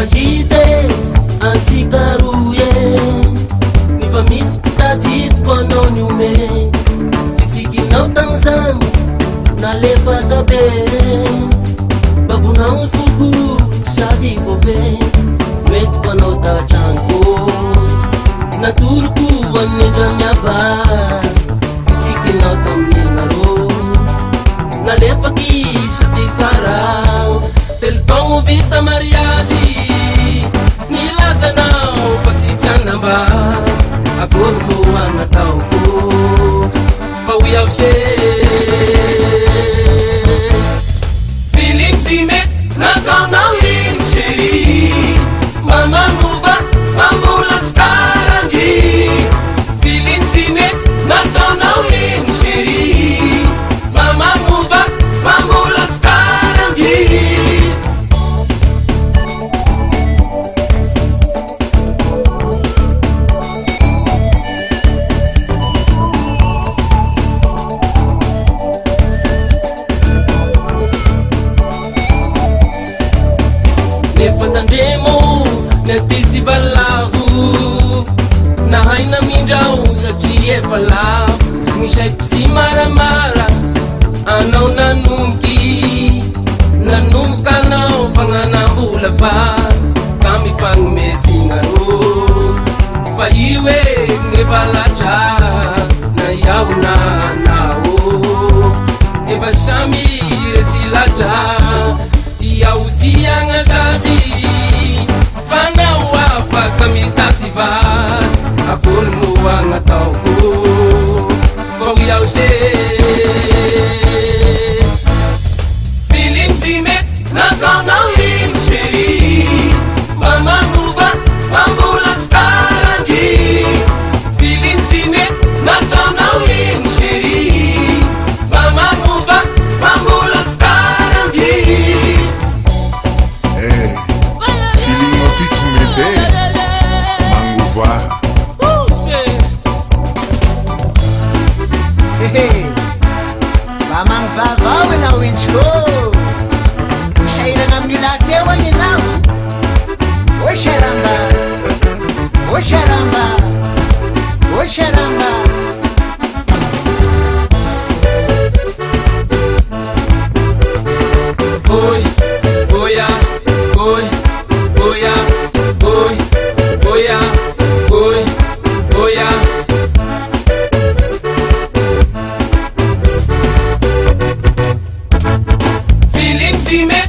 mahite antsikaroe nifa misy kitaditiko anao ny ome fisikinao tanzany nalefaka be babonao ny foko sady vove metiko anao tatraniko naturoko anendramiaba fisikinao taminenaro nalefaky sady sara telotogno vita mariazy nilazanao fasitranamba akory mo agnataoko fa oiavse feeling sy mety nataonao iny chéri mamanova fa mbola sy tarandry feeling sy mety nataonao iny chéri mamanova fa mbola sy tarandry Fatandremo natisy valavo nahaina mindrao satria efa lavo misaiko sy maramara anao nanomboky nanomboka anao fagnanambola fa ka mifagnomezignaro fa io e gnefa latra na iaho na anao efa samy resy latra iaosiagna zazy fanao afaka mitatyvaty akory mo agnataoko fa iaose feeling sy mety nataonao iny chéri mamanova fa mbola sy tarandry feeling sy mety nataonao iny chéri mamanova fa mbola sy tarandry Mamang vavao anao intsiko sairana amin'ny lateo any anao o saramba o saramba o saramba Oi, oia, oi, oia, oi, oia, oi, oia. Feeling see me